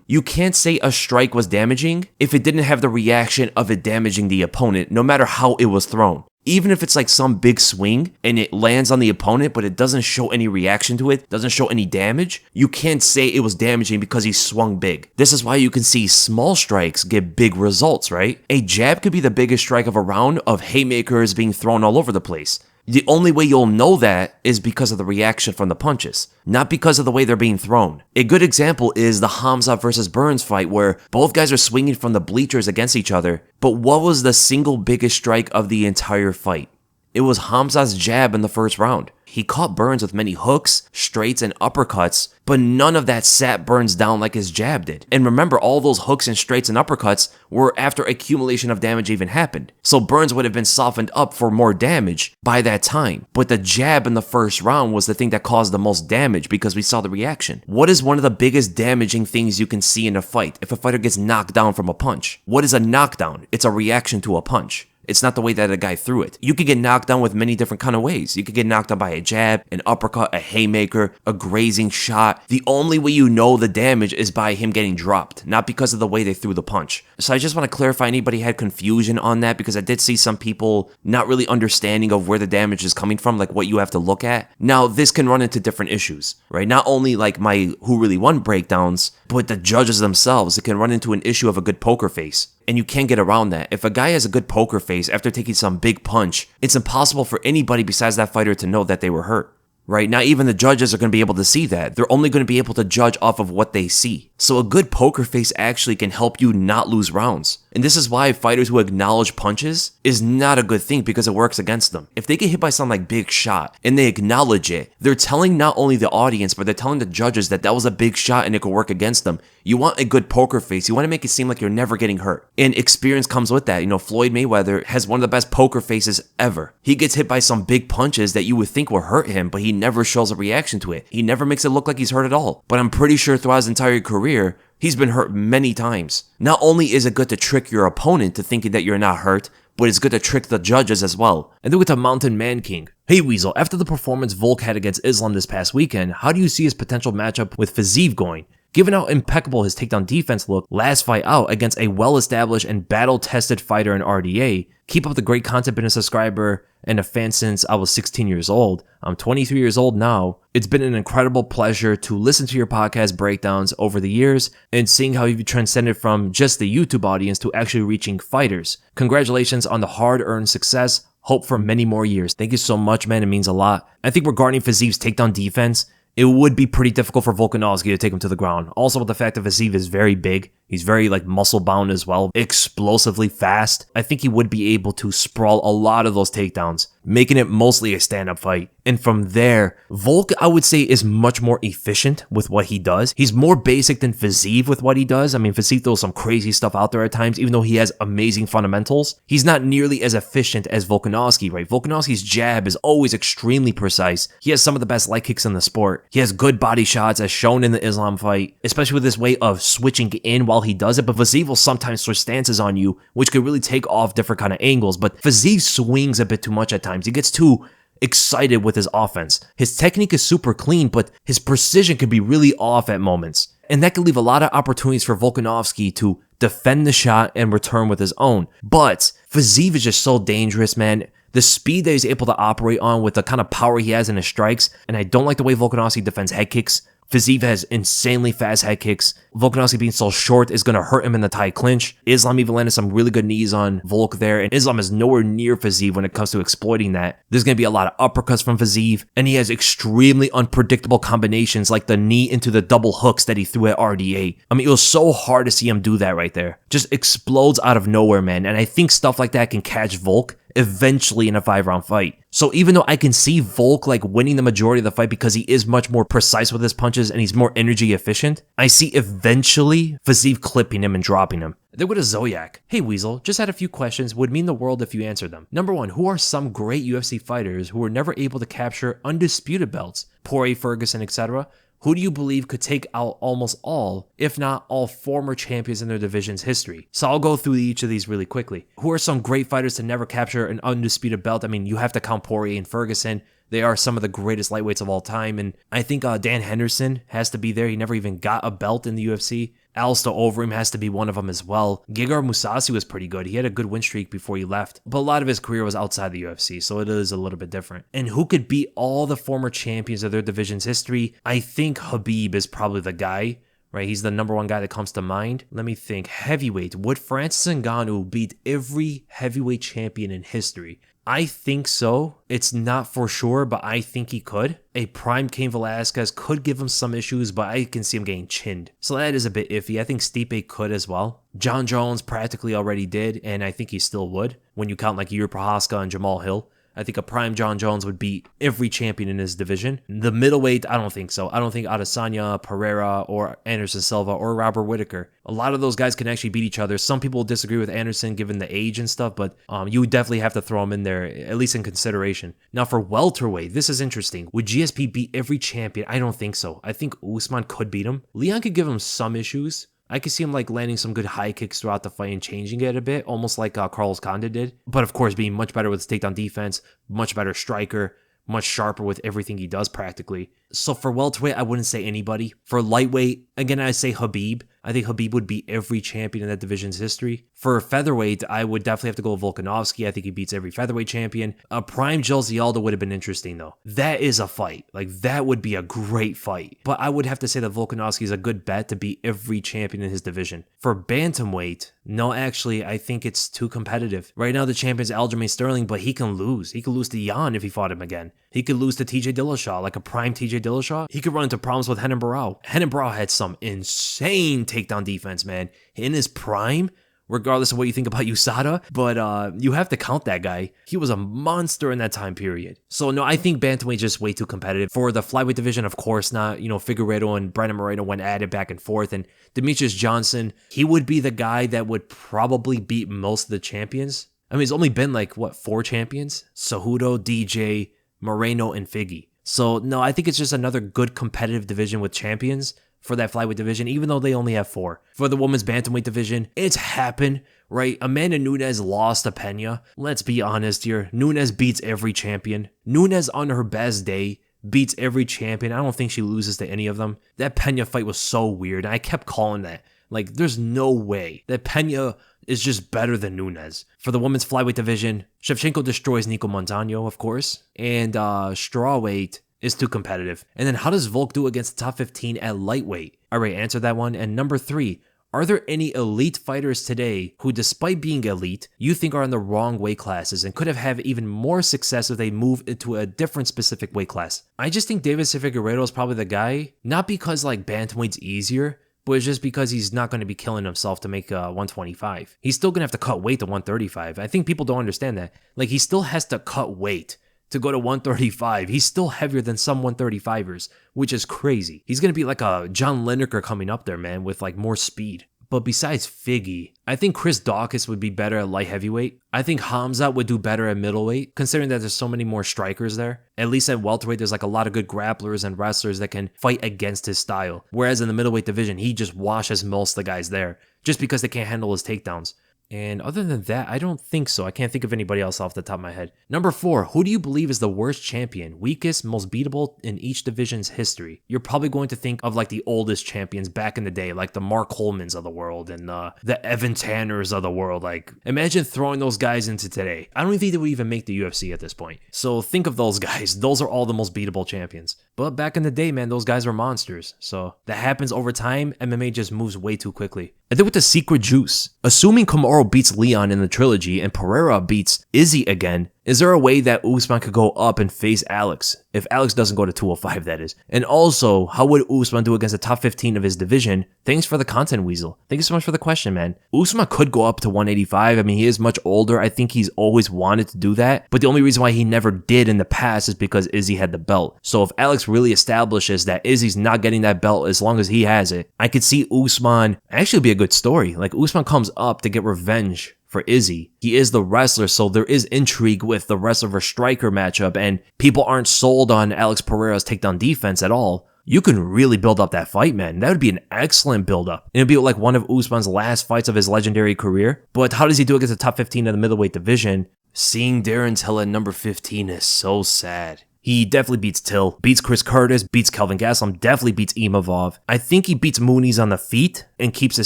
you can't say a strike was damaging if it didn't have the reaction of it damaging the opponent, no matter how it was thrown. Even if it's like some big swing and it lands on the opponent, but it doesn't show any reaction to it, doesn't show any damage, you can't say it was damaging because he swung big. This is why you can see small strikes get big results, right? A jab could be the biggest strike of a round of haymakers being thrown all over the place. The only way you'll know that is because of the reaction from the punches, not because of the way they're being thrown. A good example is the Khamzat versus Burns fight, where both guys are swinging from the bleachers against each other, but what was the single biggest strike of the entire fight? It was Khamzat's jab in the first round. He caught Burns with many hooks, straights, and uppercuts, but none of that sat Burns down like his jab did. And remember, all those hooks and straights and uppercuts were after accumulation of damage even happened. So Burns would have been softened up for more damage by that time. But the jab in the first round was the thing that caused the most damage because we saw the reaction. What is one of the biggest damaging things you can see in a fight if a fighter gets knocked down from a punch? What is a knockdown? It's a reaction to a punch. It's not the way that a guy threw it. You could get knocked down with many different kind of ways. You could get knocked down by a jab, an uppercut, a haymaker, a grazing shot. The only way you know the damage is by him getting dropped, not because of the way they threw the punch. So I just want to clarify anybody had confusion on that, because I did see some people not really understanding of where the damage is coming from, like what you have to look at. Now, this can run into different issues, right? Not only like my who really won breakdowns, but the judges themselves. It can run into an issue of a good poker face. And you can't get around that. If a guy has a good poker face after taking some big punch, it's impossible for anybody besides that fighter to know that they were hurt, right? Not even the judges are going to be able to see that. They're only going to be able to judge off of what they see. So a good poker face actually can help you not lose rounds. And this is why fighters who acknowledge punches is not a good thing, because it works against them. If they get hit by some like big shot and they acknowledge it, they're telling not only the audience, but they're telling the judges that that was a big shot and it could work against them. You want a good poker face. You want to make it seem like you're never getting hurt. And experience comes with that. Floyd Mayweather has one of the best poker faces ever. He gets hit by some big punches that you would think will hurt him, but he never shows a reaction to it. He never makes it look like he's hurt at all. But I'm pretty sure throughout his entire career, he's been hurt many times. Not only is it good to trick your opponent to thinking that you're not hurt, but it's good to trick the judges as well. And then with the Mountain Man King. Hey Weasel, after the performance Volk had against Islam this past weekend, how do you see his potential matchup with Fiziev going? Given how impeccable his takedown defense looked last fight out against a well-established and battle-tested fighter in RDA, keep up the great content, been a subscriber and a fan since I was 16 years old. I'm 23 years old now. It's been an incredible pleasure to listen to your podcast breakdowns over the years and seeing how you've transcended from just the YouTube audience to actually reaching fighters. Congratulations on the hard-earned success. Hope for many more years. Thank you so much, man. It means a lot. I think regarding Fiziev's takedown defense, it would be pretty difficult for Volkanovski to take him to the ground. Also, with the fact that Fiziev is very big, he's very muscle bound as well, explosively fast. I think he would be able to sprawl a lot of those takedowns, making it mostly a stand-up fight. And from there, Volk, I would say, is much more efficient with what he does. He's more basic than Fiziev with what he does. I mean, Fiziev throws some crazy stuff out there at times, even though he has amazing fundamentals. He's not nearly as efficient as Volkanovski, right? Volkanovski's jab is always extremely precise. He has some of the best leg kicks in the sport. He has good body shots, as shown in the Islam fight, especially with his way of switching in while he does it. But Fiziev will sometimes switch stances on you, which could really take off different kind of angles. But Fiziev swings a bit too much at times. He gets too excited with his offense. His technique is super clean, but his precision can be really off at moments. And that could leave a lot of opportunities for Volkanovski to defend the shot and return with his own. But Fiziev is just so dangerous, man. The speed that he's able to operate on with the kind of power he has in his strikes, and I don't like the way Volkanovski defends head kicks. Fiziev has insanely fast head kicks. Volkanovski being so short is going to hurt him in the tight clinch. Islam even landed some really good knees on Volk there, and Islam is nowhere near Fiziev when it comes to exploiting that. There's going to be a lot of uppercuts from Fiziev, and he has extremely unpredictable combinations like the knee into the double hooks that he threw at RDA. I mean, it was so hard to see him do that right there. Just explodes out of nowhere, man, and I think stuff like that can catch Volk eventually in a 5-round fight. So even though I can see Volk like winning the majority of the fight because he is much more precise with his punches and he's more energy efficient, I see eventually Fiziev clipping him and dropping him. Then with a Zoyak. Hey Weasel, just had a few questions. Would mean the world if you answered them. Number 1, who are some great UFC fighters who were never able to capture undisputed belts? Poirier, Ferguson, etc. Who do you believe could take out almost all, if not all, former champions in their division's history? So I'll go through each of these really quickly. Who are some great fighters to never capture an undisputed belt? I mean, you have to count Poirier and Ferguson. They are some of the greatest lightweights of all time, and I think Dan Henderson has to be there. He never even got a belt in the UFC. Alistair Overeem has to be one of them as well. Gegard Mousasi was pretty good. He had a good win streak before he left, but a lot of his career was outside the UFC, so it is a little bit different. And who could beat all the former champions of their division's history? I think Khabib is probably the guy, right? He's the number 1 guy that comes to mind. Let me think. Heavyweight. Would Francis Ngannou beat every heavyweight champion in history? I think so. It's not for sure, but I think he could. A prime Cain Velasquez could give him some issues, but I can see him getting chinned. So that is a bit iffy. I think Stipe could as well. Jon Jones practically already did, and I think he still would. When you count like Yuri Prohaska and Jamal Hill, I think a prime Jon Jones would beat every champion in his division. The middleweight, I don't think so. I don't think Adesanya, Pereira, or Anderson Silva, or Robert Whittaker. A lot of those guys can actually beat each other. Some people disagree with Anderson given the age and stuff, but you would definitely have to throw him in there, at least in consideration. Now for welterweight, this is interesting. Would GSP beat every champion? I don't think so. I think Usman could beat him. Leon could give him some issues. I could see him like landing some good high kicks throughout the fight and changing it a bit, almost like Carlos Condit did. But of course, being much better with his takedown defense, much better striker, much sharper with everything he does practically. So for welterweight, I wouldn't say anybody. For lightweight, again, I say Khabib. I think Khabib would beat every champion in that division's history. For featherweight, I would definitely have to go with Volkanovski. I think he beats every featherweight champion. A prime Jose Aldo would have been interesting though. That is a fight. Like that would be a great fight. But I would have to say that Volkanovski is a good bet to beat every champion in his division. For bantamweight, no, actually, I think it's too competitive. Right now, the champion is Aljamain Sterling, but he can lose. He could lose to Jan if he fought him again. He could lose to TJ Dillashaw, like a prime TJ Dillashaw. He could run into problems with Renan Barão. Renan Barão had some insane takedown defense, man. In his prime, regardless of what you think about USADA, but you have to count that guy. He was a monster in that time period. So no, I think bantamweight is just way too competitive. For the flyweight division, of course not. You know, Figueiredo and Brandon Moreno went at it back and forth, and Demetrius Johnson, he would be the guy that would probably beat most of the champions. I mean, it's only been like, what, 4 champions? Cejudo, DJ, Moreno, and Figgy. So no, I think it's just another good competitive division with champions for that flyweight division, even though they only have 4. For the women's bantamweight division, it's happened, right? Amanda Nunes lost to Pena. Let's be honest here. Nunes beats every champion. Nunes on her best day beats every champion. I don't think she loses to any of them. That Pena fight was so weird. I kept calling that. Like, there's no way that Pena is just better than Nunes. For the women's flyweight division, Shevchenko destroys Nico Montano, of course. And strawweight is too competitive. And then how does Volk do against the top 15 at lightweight? I already answered that one. And number 3, are there any elite fighters today who, despite being elite, you think are in the wrong weight classes and could have even more success if they move into a different specific weight class? I just think Deiveson Figueiredo is probably the guy, not because like bantamweight's easier, but it's just because he's not going to be killing himself to make 125. He's still going to have to cut weight to 135. I think people don't understand that. Like, he still has to cut weight to go to 135. He's still heavier than some 135ers, which is crazy. He's going to be like a John Lineker coming up there, man, with like more speed. But besides Figgy, I think Chris Daukaus would be better at light heavyweight. I think Khamzat would do better at middleweight, considering that there's so many more strikers there. At least at welterweight, there's like a lot of good grapplers and wrestlers that can fight against his style. Whereas in the middleweight division, he just washes most of the guys there, just because they can't handle his takedowns. And other than that, I don't think so. I can't think of anybody else off the top of my head. Number 4, who do you believe is the worst champion? Weakest, most beatable in each division's history? You're probably going to think of like the oldest champions back in the day, like the Mark Holmans of the world and the Evan Tanners of the world. Like, imagine throwing those guys into today. I don't even think they would even make the UFC at this point. So think of those guys. Those are all the most beatable champions. But back in the day, man, those guys were monsters. So that happens over time. MMA just moves way too quickly. And then with the secret juice, assuming Kamaru beats Leon in the trilogy and Pereira beats Izzy again, is there a way that Usman could go up and face Alex? If Alex doesn't go to 205, that is. And also, how would Usman do against the top 15 of his division? Thanks for the content, Weasel. Thank you so much for the question, man. Usman could go up to 185. I mean, he is much older. I think he's always wanted to do that. But the only reason why he never did in the past is because Izzy had the belt. So if Alex really establishes that Izzy's not getting that belt as long as he has it, I could see Usman actually be a good story. Like, Usman comes up to get revenge for Izzy. He is the wrestler, so there is intrigue with the wrestler versus striker matchup, and people aren't sold on Alex Pereira's takedown defense at all. You can really build up that fight, man. That would be an excellent build-up. And it'd be like one of Usman's last fights of his legendary career. But how does he do against the top 15 of the middleweight division? Seeing Darren Till at number 15 is so sad. He definitely beats Till, beats Chris Curtis, beats Kelvin Gastelum, definitely beats Imavov. I think he beats Mooney's on the feet and keeps it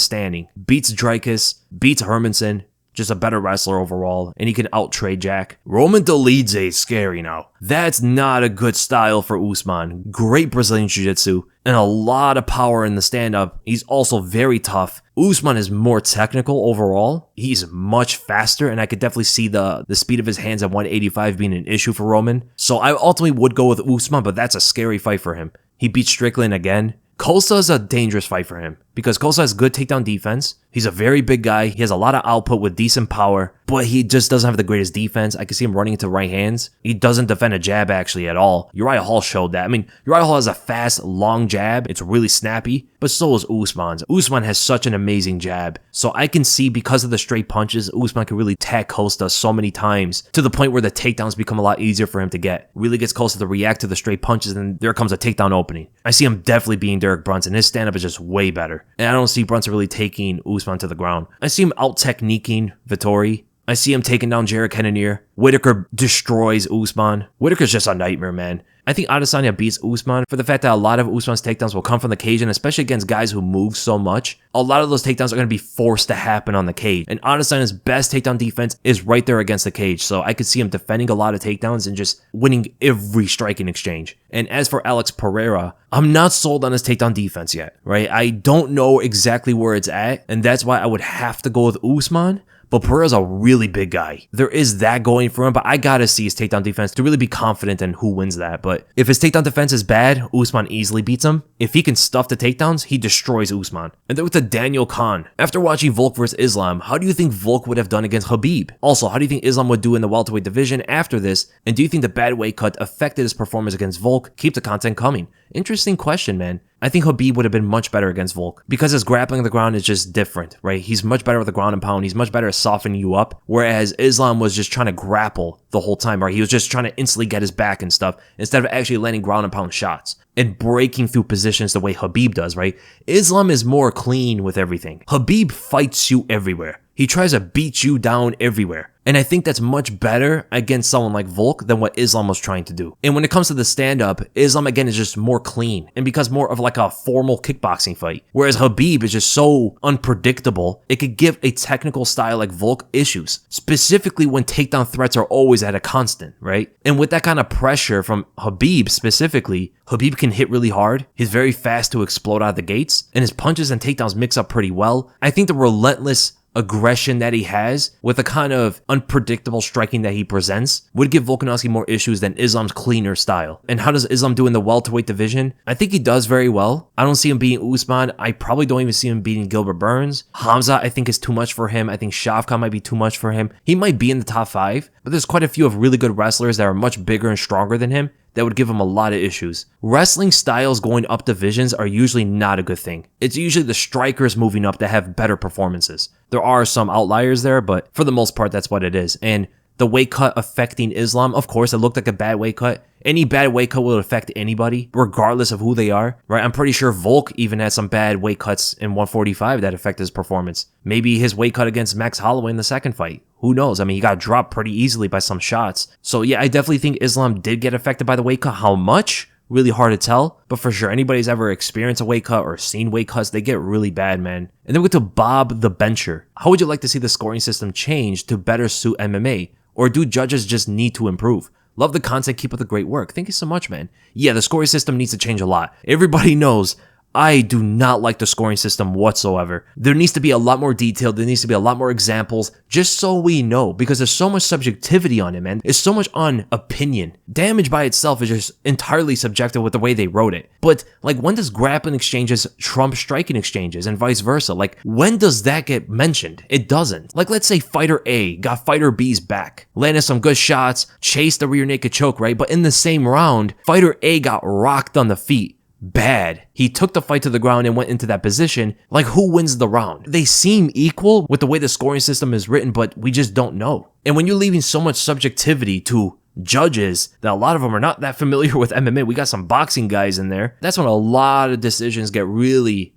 standing. Beats Dreykus, beats Hermanson. Just a better wrestler overall, and he can out-trade Jack. Roman Dolidze is scary now. That's not a good style for Usman. Great Brazilian Jiu-Jitsu, and a lot of power in the stand-up. He's also very tough. Usman is more technical overall. He's much faster, and I could definitely see the speed of his hands at 185 being an issue for Roman. So I ultimately would go with Usman, but that's a scary fight for him. He beats Strickland again. Costa is a dangerous fight for him because Costa has good takedown defense. He's a very big guy. He has a lot of output with decent power, but he just doesn't have the greatest defense. I can see him running into right hands. He doesn't defend a jab actually at all. Uriah Hall showed that. I mean, Uriah Hall has a fast, long jab. It's really snappy, but so is Usman's. Usman has such an amazing jab. So I can see because of the straight punches, Usman can really tag Costa so many times to the point where the takedowns become a lot easier for him to get. Really gets Costa to react to the straight punches, and there comes a takedown opening. I see him definitely being Derek Brunson. His stand-up is just way better. And I don't see Brunson really taking Usman to the ground. I see him out-techniquing Vettori. I see him taking down Jared Cannonier. Whitaker destroys Usman. Whitaker's just a nightmare, man. I think Adesanya beats Usman for the fact that a lot of Usman's takedowns will come from the cage, and especially against guys who move so much, a lot of those takedowns are going to be forced to happen on the cage. And Adesanya's best takedown defense is right there against the cage, so I could see him defending a lot of takedowns and just winning every striking exchange. And as for Alex Pereira, I'm not sold on his takedown defense yet, right? I don't know exactly where it's at, and that's why I would have to go with Usman. But Pereira's a really big guy. There is that going for him, but I gotta see his takedown defense to really be confident in who wins that. But if his takedown defense is bad, Usman easily beats him. If he can stuff the takedowns, he destroys Usman. And then with the Daniel Khan. After watching Volk vs. Islam, how do you think Volk would have done against Khabib? Also, how do you think Islam would do in the welterweight division after this? And do you think the bad weight cut affected his performance against Volk? Keep the content coming. Interesting question, man. I think Khabib would have been much better against Volk because his grappling on the ground is just different, right? He's much better with the ground and pound. He's much better at softening you up, whereas Islam was just trying to grapple the whole time, right? He was just trying to instantly get his back and stuff instead of actually landing ground and pound shots and breaking through positions the way Khabib does, right? Islam is more clean with everything. Khabib fights you everywhere. He tries to beat you down everywhere. And I think that's much better against someone like Volk than what Islam was trying to do. And when it comes to the stand-up, Islam again is just more clean and becomes more of like a formal kickboxing fight. Whereas Khabib is just so unpredictable, it could give a technical style like Volk issues. Specifically when takedown threats are always at a constant, right? And with that kind of pressure from Khabib specifically, Khabib can hit really hard. He's very fast to explode out of the gates. And his punches and takedowns mix up pretty well. I think the relentless aggression that he has with the kind of unpredictable striking that he presents would give Volkanovski more issues than Islam's cleaner style. And how does Islam do in the welterweight division? I think he does very well. I don't see him beating Usman. I probably don't even see him beating Gilbert Burns. Khamzat I think is too much for him. I think Shavkat might be too much for him. He might be in the top 5, but there's quite a few of really good wrestlers that are much bigger and stronger than him that would give him a lot of issues. Wrestling styles going up divisions are usually not a good thing. It's usually the strikers moving up that have better performances. There are some outliers there, but for the most part, that's what it is. And the weight cut affecting Islam. Of course, it looked like a bad weight cut. Any bad weight cut will affect anybody, regardless of who they are, right? I'm pretty sure Volk even had some bad weight cuts in 145 that affected his performance. Maybe his weight cut against Max Holloway in the second fight. Who knows? I mean, he got dropped pretty easily by some shots. So yeah, I definitely think Islam did get affected by the weight cut. How much? Really hard to tell, but for sure, anybody's ever experienced a weight cut or seen weight cuts, they get really bad, man. And then we get to Bob the Bencher. How would you like to see the scoring system change to better suit MMA? Or do judges just need to improve? Love the content, keep up the great work. Thank you so much, man. Yeah, the scoring system needs to change a lot. Everybody knows I do not like the scoring system whatsoever. There needs to be a lot more detail. There needs to be a lot more examples, just so we know, because there's so much subjectivity on it, man. It's so much on opinion. Damage by itself is just entirely subjective with the way they wrote it. But like, when does grappling exchanges trump striking exchanges and vice versa? Like, when does that get mentioned? It doesn't. Like, let's say fighter A got fighter B's back, landed some good shots, chased the rear naked choke, right? But in the same round, fighter A got rocked on the feet. Bad. He took the fight to the ground and went into that position. Like, who wins the round? They seem equal with the way the scoring system is written, but we just don't know. And when you're leaving so much subjectivity to judges that a lot of them are not that familiar with MMA, we got some boxing guys in there, that's when a lot of decisions get really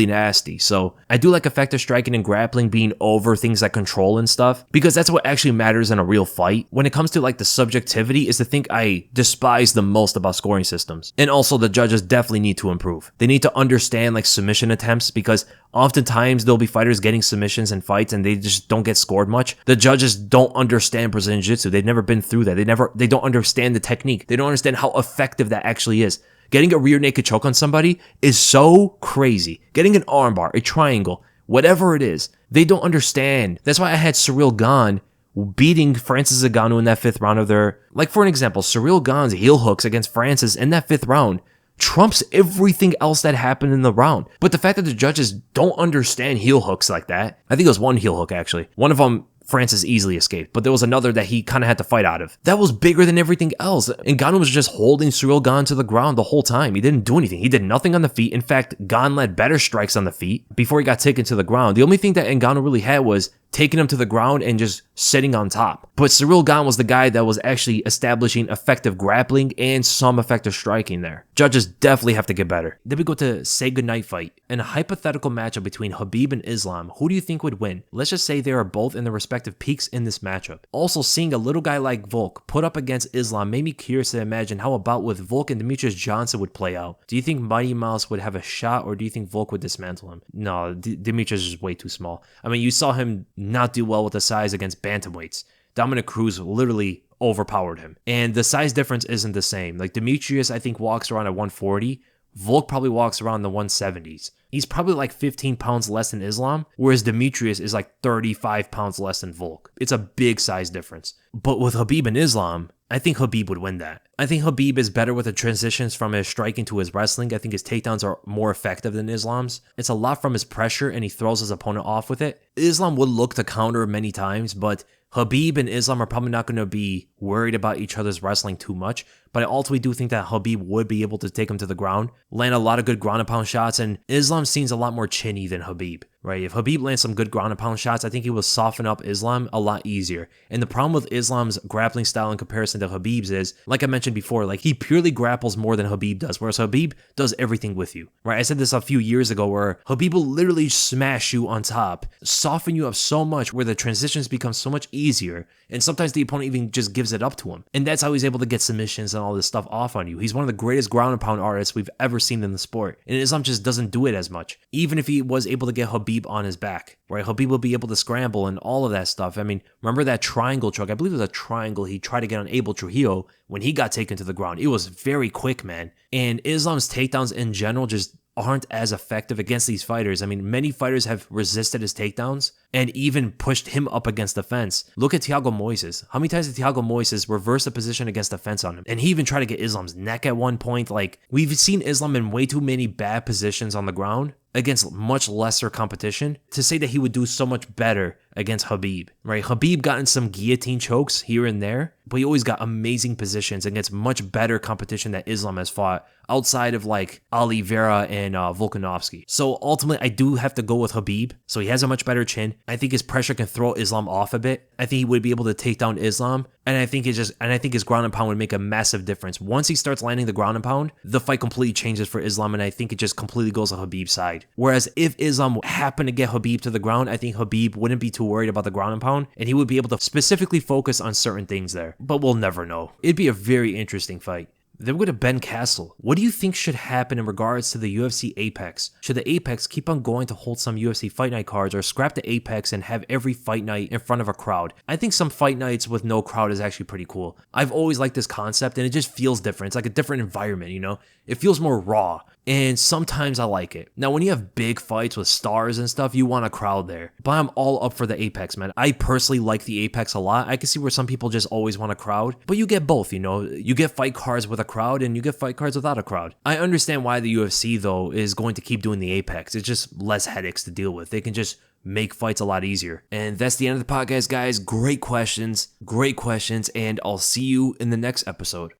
nasty. So I do like effective striking and grappling being over things like control and stuff, because that's what actually matters in a real fight. When it comes to like the subjectivity is the thing I despise the most about scoring systems. And also the judges definitely need to improve. They need to understand like submission attempts, because oftentimes there'll be fighters getting submissions in fights and they just don't get scored much. The judges don't understand Brazilian Jiu-Jitsu. They've never been through that. They don't understand the technique. They don't understand how effective that actually is. Getting a rear naked choke on somebody is so crazy. Getting an armbar, a triangle, whatever it is, they don't understand. That's why I had Ciryl Gane beating Francis Ngannou in that 5th round of their... Like, for an example, Ciryl Gane's heel hooks against Francis in that 5th round trumps everything else that happened in the round. But the fact that the judges don't understand heel hooks like that... I think it was one heel hook, actually. One of them... Francis easily escaped, but there was another that he kind of had to fight out of. That was bigger than everything else. And Ngannou was just holding Ciryl Gane to the ground the whole time. He didn't do anything. He did nothing on the feet. In fact, Gane led better strikes on the feet before he got taken to the ground. The only thing that Ngannou really had was taking him to the ground and just sitting on top. But Ciryl Gane was the guy that was actually establishing effective grappling and some effective striking there. Judges definitely have to get better. Then we go to Say Goodnight Fight. In a hypothetical matchup between Khabib and Islam, who do you think would win? Let's just say they are both in their respective peaks in this matchup. Also, seeing a little guy like Volk put up against Islam made me curious to imagine how a bout with Volk and Demetrius Johnson would play out. Do you think Mighty Mouse would have a shot, or do you think Volk would dismantle him? No, Demetrius is way too small. I mean, you saw him not do well with the size against bantamweights. Dominic Cruz literally overpowered him. And the size difference isn't the same. Like, Demetrius, I think, walks around at 140. Volk probably walks around the 170s. He's probably like 15 pounds less than Islam, whereas Demetrius is like 35 pounds less than Volk. It's a big size difference. But with Khabib and Islam, I think Khabib would win that. I think Khabib is better with the transitions from his striking to his wrestling. I think his takedowns are more effective than Islam's. It's a lot from his pressure, and he throws his opponent off with it. Islam would look to counter many times, but Khabib and Islam are probably not going to be worried about each other's wrestling too much, but I ultimately do think that Khabib would be able to take him to the ground, land a lot of good ground and pound shots, and Islam seems a lot more chinny than Khabib, right? If Khabib lands some good ground and pound shots, I think he will soften up Islam a lot easier. And the problem with Islam's grappling style in comparison to Khabib's is, like I mentioned before, like, he purely grapples more than Khabib does, whereas Khabib does everything with you, right? I said this a few years ago where Khabib will literally smash you on top, soften you up so much where the transitions become so much easier, and sometimes the opponent even just gives it up to him. And that's how he's able to get submissions and all this stuff off on you. He's one of the greatest ground and pound artists we've ever seen in the sport. And Islam just doesn't do it as much. Even if he was able to get Khabib on his back, right? Khabib will be able to scramble and all of that stuff. I mean, remember that triangle choke? I believe it was a triangle he tried to get on Abel Trujillo when he got taken to the ground. It was very quick, man. And Islam's takedowns in general just aren't as effective against these fighters. I mean, many fighters have resisted his takedowns and even pushed him up against the fence. Look at Thiago Moises. How many times did Thiago Moises reverse the position against the fence on him? And he even tried to get Islam's neck at one point. Like, we've seen Islam in way too many bad positions on the ground against much lesser competition to say that he would do so much better against Khabib, right? Khabib got in some guillotine chokes here and there, but he always got amazing positions against much better competition that Islam has fought outside of like Oliveira and Volkanovski. So ultimately, I do have to go with Khabib. So he has a much better chin. I think his pressure can throw Islam off a bit. I think he would be able to take down Islam, and I think his ground and pound would make a massive difference. Once he starts landing the ground and pound, the fight completely changes for Islam, and I think it just completely goes to Khabib's side. Whereas if Islam happened to get Khabib to the ground, I think Khabib wouldn't be too worried about the ground and pound, and he would be able to specifically focus on certain things there. But we'll never know. It'd be a very interesting fight. Then we're going to Ben Castle. What do you think should happen in regards to the UFC Apex? Should the Apex keep on going to hold some UFC Fight Night cards, or scrap the Apex and have every fight night in front of a crowd? I think some fight nights with no crowd is actually pretty cool. I've always liked this concept, and it just feels different. It's like a different environment, you know? It feels more raw, and sometimes I like it. Now, when you have big fights with stars and stuff, you want a crowd there. But I'm all up for the Apex, man. I personally like the Apex a lot. I can see where some people just always want a crowd, but you get both, you know? You get fight cards with a crowd, and you get fight cards without a crowd. I understand why the UFC, though, is going to keep doing the Apex. It's just less headaches to deal with. They can just make fights a lot easier. And that's the end of the podcast, guys. Great questions, and I'll see you in the next episode.